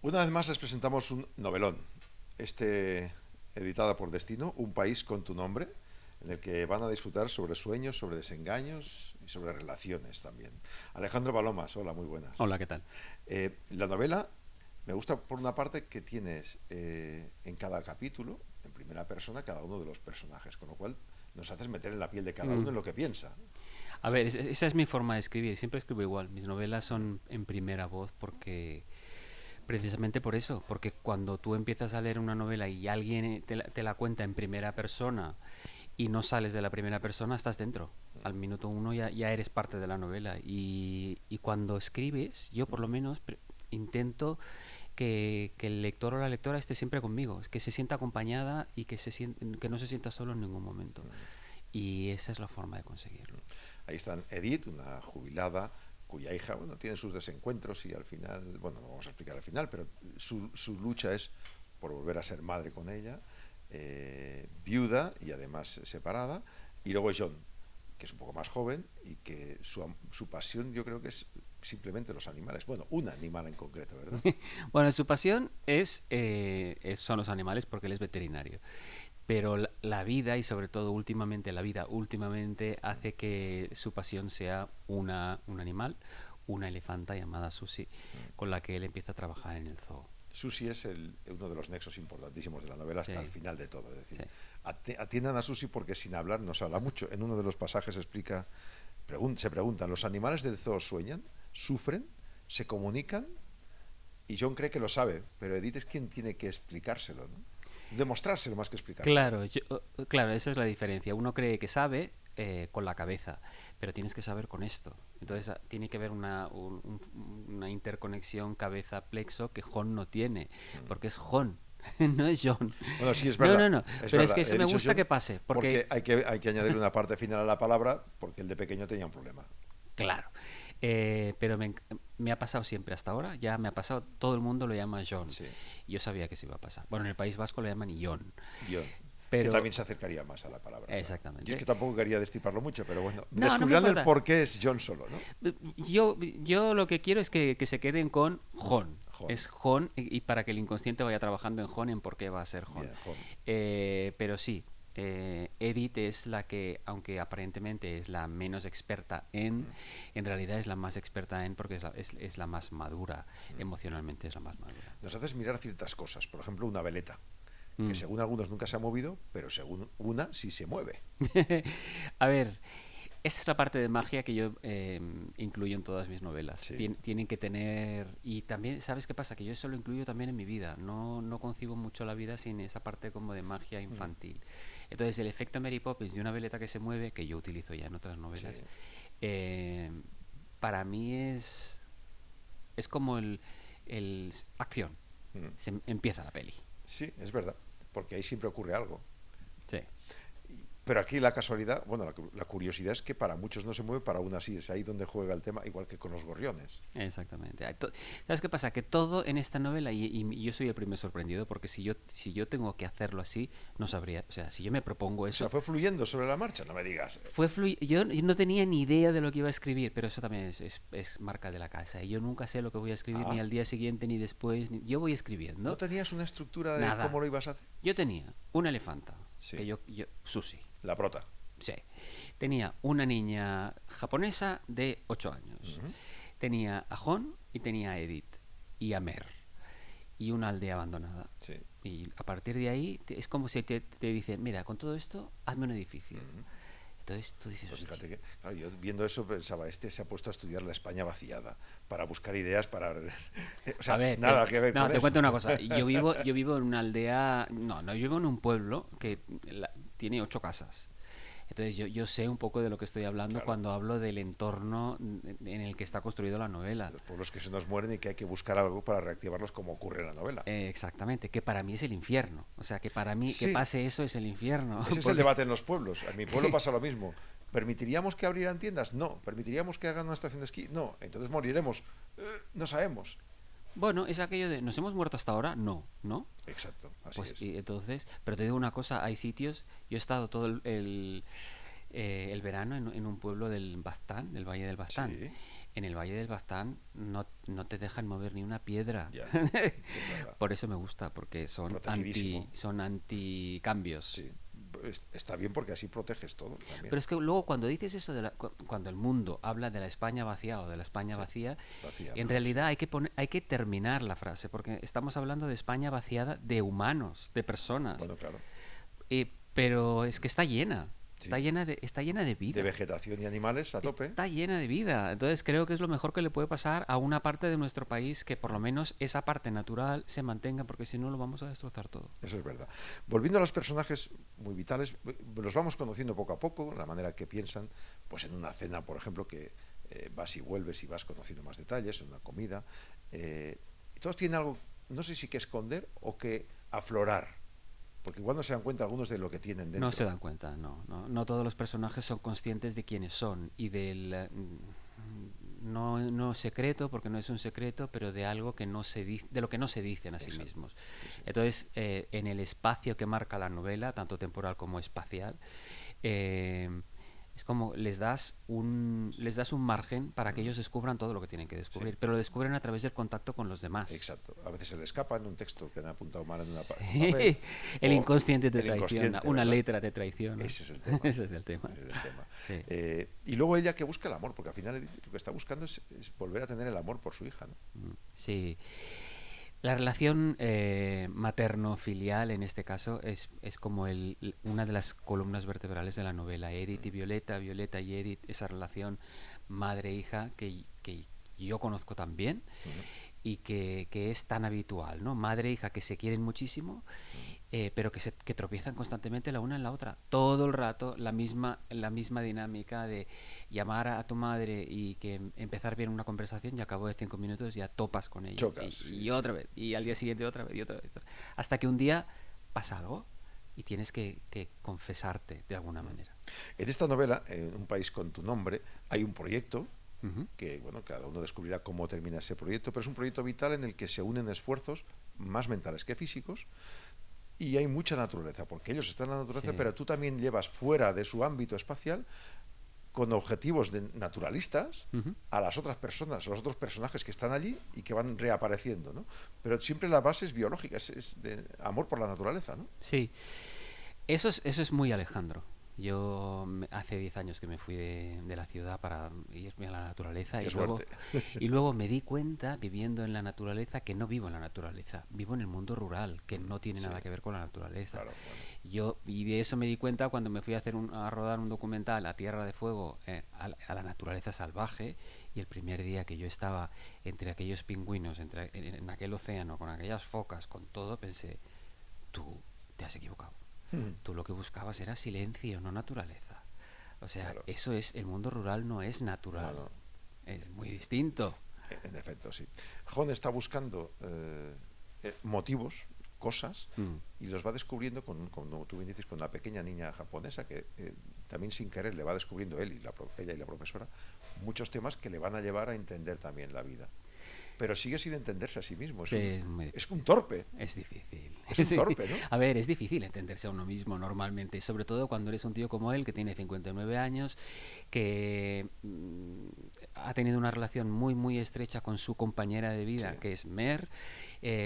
Una vez más les presentamos un novelón, editada por Destino, Un país con tu nombre, en el que van a disfrutar sobre sueños, sobre desengaños y sobre relaciones también. Alejandro Palomas, hola, muy buenas. Hola, ¿qué tal? La novela me gusta por una parte que tienes en cada capítulo, en primera persona, cada uno de los personajes, con lo cual nos haces meter en la piel de cada uno Mm. en lo que piensa. A ver, esa es mi forma de escribir. Siempre escribo igual. Mis novelas son en primera voz porque, precisamente por eso, porque cuando tú empiezas a leer una novela y alguien te la cuenta en primera persona y no sales de la primera persona, estás dentro. Al minuto uno ya eres parte de la novela. Y cuando escribes, yo por lo menos intento que el lector o la lectora esté siempre conmigo, que se sienta acompañada y que no se sienta solo en ningún momento. Y esa es la forma de conseguirlo. Ahí están Edith, una jubilada cuya hija, bueno, tiene sus desencuentros y al final, bueno, no vamos a explicar al final, pero su lucha es por volver a ser madre con ella, viuda y además separada, y luego John, que es un poco más joven y que su pasión yo creo que es simplemente los animales, bueno, un animal en concreto, ¿verdad? Bueno, su pasión son los animales porque él es veterinario. Pero la vida, y sobre todo últimamente, la vida últimamente hace que su pasión sea un animal, una elefanta llamada Susie, con la que él empieza a trabajar en el zoo. Susi es uno de los nexos importantísimos de la novela hasta el Sí, final de todo. Es decir, sí. atiendan a Susi porque sin hablar nos habla mucho. En uno de los pasajes explica, se preguntan, ¿los animales del zoo sueñan? ¿Sufren? ¿Se comunican? Y John cree que lo sabe, pero Edith es quien tiene que explicárselo, ¿no? Demostrárselo más que explicárselo. Claro, esa es la diferencia. Uno cree que sabe con la cabeza, pero tienes que saber con esto. Entonces tiene que haber una interconexión cabeza-plexo que John no tiene, porque es John, no es John. Bueno, sí, es No, verdad, no, no, es pero es verdad. que He eso me dicho gusta John que pase, porque porque, hay que añadirle una parte final a la palabra porque el de pequeño tenía un problema. claro, pero me ha pasado siempre hasta ahora, ya me ha pasado, todo el mundo lo llama John. Sí, Y yo sabía que se iba a pasar. Bueno, en el País Vasco lo llaman John, John, que pero también se acercaría más a la palabra, claro. Yo es exactamente. que tampoco quería destiparlo mucho, pero bueno, No, no me descubrirán el importa. por qué es John solo, ¿no? Yo lo que quiero es que se queden con Jon. John, Es Jon y para que el inconsciente vaya trabajando en Jon en por qué va a ser Jon. bien, John. Pero sí, Edith es la que, aunque aparentemente es la menos experta en realidad es la más experta en porque es la más madura. Emocionalmente es la más madura. Nos haces mirar ciertas cosas, por ejemplo, una veleta, que Mm. según algunos nunca se ha movido, pero según una sí se mueve. A ver, esa es la parte de magia que yo incluyo en todas mis novelas. Sí. Tienen que tener... Y también, ¿sabes qué pasa? Que yo eso lo incluyo también en mi vida. No concibo mucho la vida sin esa parte como de magia infantil. Entonces, el efecto Mary Poppins de una veleta que se mueve, que yo utilizo ya en otras Sí. novelas, eh, para mí es como el acción. Mm. Empieza la peli. Sí, es verdad, porque ahí siempre ocurre algo. Sí. Pero aquí la casualidad, bueno, la curiosidad es que para muchos no se mueve, para aún así es ahí donde juega el tema, igual que con los gorriones. Exactamente. ¿Sabes qué pasa? Que todo en esta novela, y yo soy el primer sorprendido, porque si yo tengo que hacerlo así, no sabría. O sea, si yo me propongo O sea, eso, fue fluyendo sobre la marcha, no me digas. yo no tenía ni idea de lo que iba a escribir, pero eso también es marca de la casa. Y yo nunca sé lo que voy a escribir ni Ah, al día siguiente, ni después. Yo voy ¿no escribiendo. tenías una estructura de cómo Nada. lo ibas a hacer? Yo tenía una elefanta, Sí, que Susi, la prota. sí. Tenía una niña japonesa de 8 años. Ujú. Tenía a Jon y tenía a Edith y a Mer y una aldea abandonada. Sí. Y a partir de ahí es como si te dicen, mira, con todo esto, hazme un edificio. Ujú. Entonces tú dices, Pues hostia. fíjate que, claro, yo viendo eso pensaba, este se ha puesto a estudiar la España vaciada para buscar ideas para... O A sea, ver, nada que ver no, con te eso. cuento una cosa. Yo vivo en una aldea, no vivo en un pueblo que tiene 8 casas. Entonces yo sé un poco de lo que estoy hablando Claro, cuando hablo del entorno en el que está construido la novela. los pueblos que se nos mueren y que hay que buscar algo para reactivarlos como ocurre en la novela. Exactamente, que para mí es el infierno. O sea, que para mí que Sí, pase eso es el infierno. ese es el Porque debate en los pueblos. En mi pueblo pasa lo mismo. ¿Permitiríamos que abrieran tiendas? No. ¿Permitiríamos que hagan una estación de esquí? No. Entonces moriremos. No sabemos. bueno, es aquello de, ¿nos hemos muerto hasta ahora? No, ¿no? Exacto, así Pues es. y entonces, pero te digo una cosa, hay sitios, yo he estado todo el verano en un pueblo del Baztán, del Valle del Baztán, Sí. en el Valle del Baztán no te dejan mover ni una piedra. Ya, es verdad. Por eso me gusta, porque Protegidísimo. son anti cambios. Sí. Está bien porque así proteges todo también. Pero es que luego cuando dices eso cuando el mundo habla de la España vacía o de la España Sí, vacía, vacía en mejor, sí. realidad hay que terminar la frase, porque estamos hablando de España vaciada de humanos, de personas. Bueno, claro. Pero es que está llena, Sí. está llena de De vida. vegetación y animales a tope. Está llena de vida. Entonces creo que es lo mejor que le puede pasar a una parte de nuestro país, que por lo menos esa parte natural se mantenga, porque si no lo vamos a destrozar todo. Eso es verdad. Volviendo a los personajes muy vitales, los vamos conociendo poco a poco, la manera que piensan, pues en una cena, por ejemplo, que vas y vuelves y vas conociendo más detalles, en una comida. Y todos tienen algo, no sé si que esconder o que aflorar, porque igual no se dan cuenta algunos de lo que tienen No se dentro. dan cuenta, no todos los personajes son conscientes de quiénes son y no secreto, porque no es un secreto, pero de algo que no se dice, de lo que no se dicen a sí Exacto. mismos. Sí, sí. Entonces, en el espacio que marca la novela, tanto temporal como espacial, eh, es como les das un margen para que Mm, ellos descubran todo lo que tienen que sí. descubrir, pero lo descubren a través del contacto con los demás. Exacto. A veces se le escapa en un texto que han apuntado mal en, en un papel, Sí, el o inconsciente te el traiciona, inconsciente, una ¿verdad? letra te traiciona. Ese es el tema. Ese es el tema. Ese es el tema. Sí. Y luego ella que busca el amor, porque al final lo que está buscando es volver a tener el amor por su hija, ¿no? Sí. La relación materno-filial en este caso es como una de las columnas vertebrales de la novela. Edith y Violeta, Violeta y Edith, esa relación madre-hija que yo conozco también Ujú, y que es tan habitual, ¿no? Madre-hija que se quieren muchísimo, ujú. pero que tropiezan constantemente la una en la otra. Todo el rato la misma dinámica de llamar a tu madre y que empezar bien una conversación y a cabo de 5 minutos ya topas con ella. Chocas, sí, Y sí, otra vez, y al sí. día siguiente otra vez, y otra vez. Hasta que un día pasa algo y tienes que confesarte de alguna Mm. manera. En esta novela, en Un país con tu nombre, hay un proyecto Ujú. que, bueno, cada uno descubrirá cómo termina ese proyecto, pero es un proyecto vital en el que se unen esfuerzos más mentales que físicos y hay mucha naturaleza, porque ellos están en la naturaleza, Sí. pero tú también llevas fuera de su ámbito espacial con objetivos naturalistas Ujú. a las otras personas, a los otros personajes que están allí y que van reapareciendo, ¿no? Pero siempre la base es biológica, es de amor por la naturaleza, ¿no? Sí, eso es muy Alejandro. Hace 10 años que me fui de la ciudad para irme a la naturaleza Qué suerte. y luego me di cuenta, viviendo en la naturaleza, que no vivo en la naturaleza, vivo en el mundo rural, que no tiene Sí, nada que ver con la naturaleza. claro, bueno. Y de eso me di cuenta cuando me fui a rodar un documental a Tierra de Fuego, a la naturaleza salvaje, y el primer día que yo estaba entre aquellos pingüinos, en aquel océano, con aquellas focas, con todo, pensé, tú te has equivocado. Tú lo que buscabas era silencio, no naturaleza. O sea, Claro, eso es, el mundo rural no es no, natural, no, es muy distinto. en efecto, sí. Jon está buscando motivos, cosas, Mm, y los va descubriendo, como tú bien dices, con una pequeña niña japonesa que también sin querer le va descubriendo él y ella y la profesora muchos temas que le van a llevar a entender también la vida. Pero sigue sin entenderse a sí mismo, es muy es un torpe, Es difícil. es un Sí. torpe, ¿no? A ver, es difícil entenderse a uno mismo normalmente, sobre todo cuando eres un tío como él, que tiene 59 años, que ha tenido una relación muy, muy estrecha con su compañera de Sí. vida, que es Mer,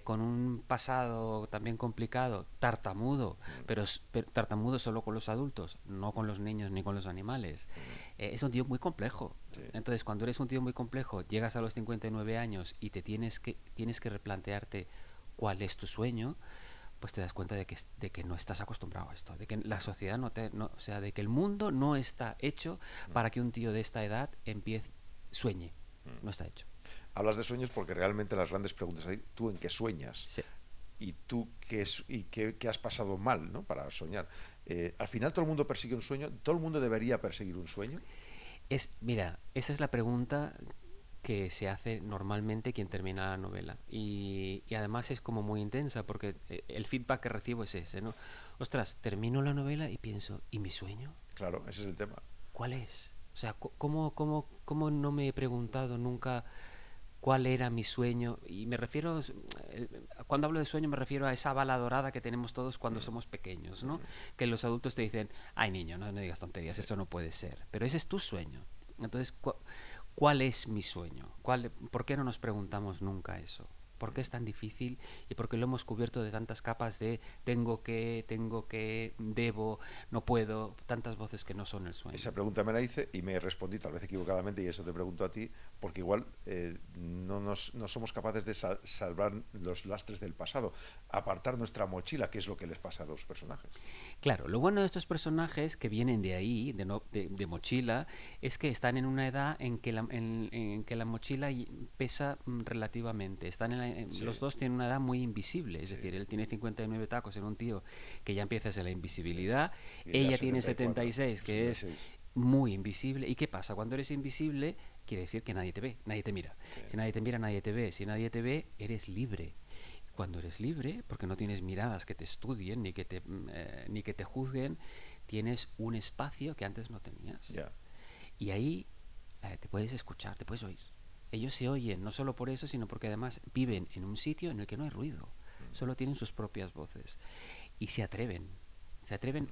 con un pasado también complicado, tartamudo, pero tartamudo solo con los adultos, no con los niños ni con los animales. Es un tío muy complejo. Sí. Entonces, cuando eres un tío muy complejo, llegas a los 59 años y tienes que replantearte cuál es tu sueño, pues te das cuenta de que no estás acostumbrado a esto, de que la sociedad o sea, de que el mundo no está hecho para que un tío de esta edad sueñe, no está hecho. Hablas de sueños porque realmente las grandes preguntas hay, ¿tú en qué sueñas? Sí. Y tú qué has pasado mal, ¿no? Para soñar. Al final todo el mundo persigue un sueño, todo el mundo debería perseguir un sueño. Mira, esa es la pregunta que se hace normalmente quien termina la novela y además es como muy intensa porque el feedback que recibo es ese, ¿no? Ostras, termino la novela y pienso, ¿y mi sueño? Claro, ese es el tema. ¿Cuál es? O sea, ¿cómo no me he preguntado nunca cuál era mi sueño? Y me refiero, cuando hablo de sueño me refiero a esa bala dorada que tenemos todos cuando somos pequeños, ¿no? Que los adultos te dicen, ay niño, no digas tonterías, Sí. eso no puede ser. Pero ese es tu sueño. Entonces, ¿Cuál es mi sueño? ¿Por qué no nos preguntamos nunca eso? ¿Por qué es tan difícil y por qué lo hemos cubierto de tantas capas de tengo que, debo, no puedo, tantas voces que no son el sueño? Esa pregunta me la hice y me respondí, tal vez equivocadamente, y eso te pregunto a ti, porque igual no somos capaces de salvar los lastres del pasado, apartar nuestra mochila, que es lo que les pasa a los personajes. Claro, lo bueno de estos personajes que vienen de ahí, de mochila, es que están en una edad en que la mochila pesa relativamente. Sí, Los dos tienen una edad muy invisible, es sí, decir, él tiene 59 tacos en un tío que ya empieza a ser la invisibilidad, y ella ella tiene 74, 76, que es 66. muy invisible. ¿Y qué pasa? Cuando eres invisible, quiere decir que nadie te ve, nadie te mira. Sí, Si nadie te mira, nadie te ve. Si nadie te ve, eres libre. Cuando eres libre, porque no tienes miradas que te estudien ni que te juzguen, tienes un espacio que antes no tenías. ya. Y ahí te puedes escuchar, te puedes oír. Ellos se oyen, no solo por eso, sino porque además viven en un sitio en el que no hay ruido. Solo tienen sus propias voces. Y se atreven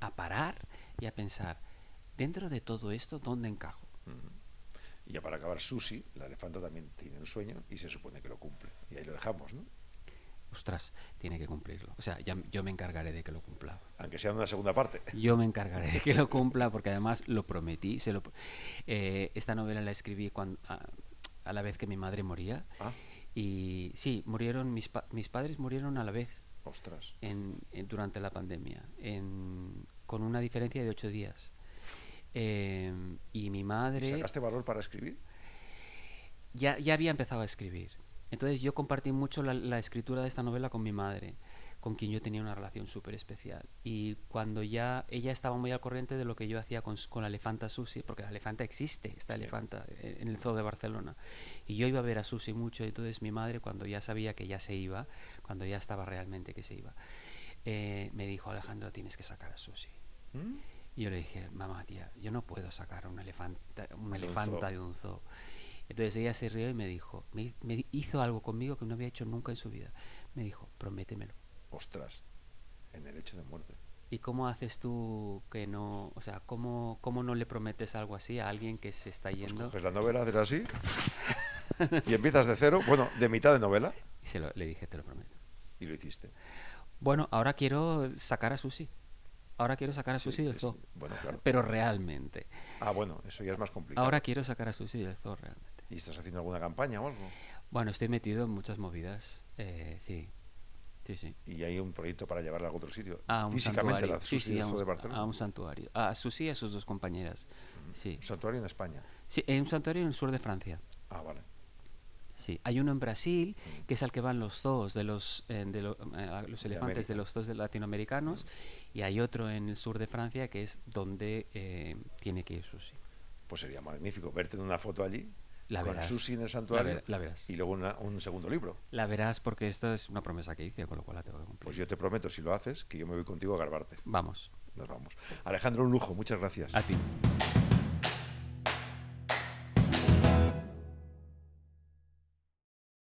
a parar y a pensar, dentro de todo esto, ¿dónde encajo? Y ya para acabar, Susi, la elefanta, también tiene un sueño y se supone que lo cumple. Y ahí lo dejamos, ¿no? Ostras, tiene que cumplirlo. O sea, yo me encargaré de que lo cumpla. Aunque sea en una segunda parte. Yo me encargaré de que lo cumpla porque además lo prometí. Esta novela la escribí a la vez que mi madre moría. Ah, Y sí, mis padres murieron a la vez ostras. durante la pandemia, con una diferencia de 8 días. Y mi ¿Y madre sacaste valor para escribir? ya había empezado a escribir. Entonces yo compartí mucho la escritura de esta novela con mi madre, con quien yo tenía una relación súper especial. Y cuando ella estaba muy al corriente de lo que yo hacía con la elefanta Susi, porque la elefanta existe, esta Sí. elefanta en el zoo de Barcelona. Y yo iba a ver a Susi mucho, y entonces mi madre, cuando ya sabía que ya se iba, cuando ya estaba realmente que se iba, me dijo: Alejandro, tienes que sacar a Susi. ¿Mm? Y yo le dije: mamá, tía, yo no puedo sacar una elefanta zoo. de un zoo. Entonces ella se rió y me dijo, me hizo algo conmigo que no había hecho nunca en su vida. Me dijo: prométemelo. Ostras. En el hecho de muerte. ¿Y cómo haces tú que no, o sea, cómo no le prometes algo así a alguien que se está Pues yendo? coges la novela, haces así y empiezas de cero, bueno, de mitad de novela, Y le dije: te lo prometo. y lo hiciste. Bueno, ahora quiero sacar a Susi. Ahora quiero sacar a Sí, Susi del zoo. bueno, claro. Pero realmente. Ah, bueno, eso ya es más complicado. Ahora quiero sacar a Susi del zoo realmente. ¿Y estás haciendo alguna campaña o algo? Bueno, estoy metido en muchas movidas. Sí, sí, sí. ¿Y hay un proyecto para llevarla a otro sitio? A un Físicamente, santuario. la Sí, Susi sí, del Zoo de Barcelona. a un santuario. A Susi y a sus dos compañeras. Sí. Un santuario en España. Sí, hay un santuario en el sur de Francia. Ah, vale. Sí, hay uno en Brasil, que es al que van los zoos de los los De elefantes de América. los zoos latinoamericanos, y hay otro en el sur de Francia que es donde tiene que ir Susi. Pues sería magnífico verte en una foto allí, La con verás. Susi en el santuario, La verás. y luego un segundo libro. La verás porque esto es una promesa que hice, con lo cual la tengo que cumplir. Pues yo te prometo, si lo haces, que yo me voy contigo a garbarte. Vamos. Nos vamos. Alejandro, un lujo, muchas gracias. A ti.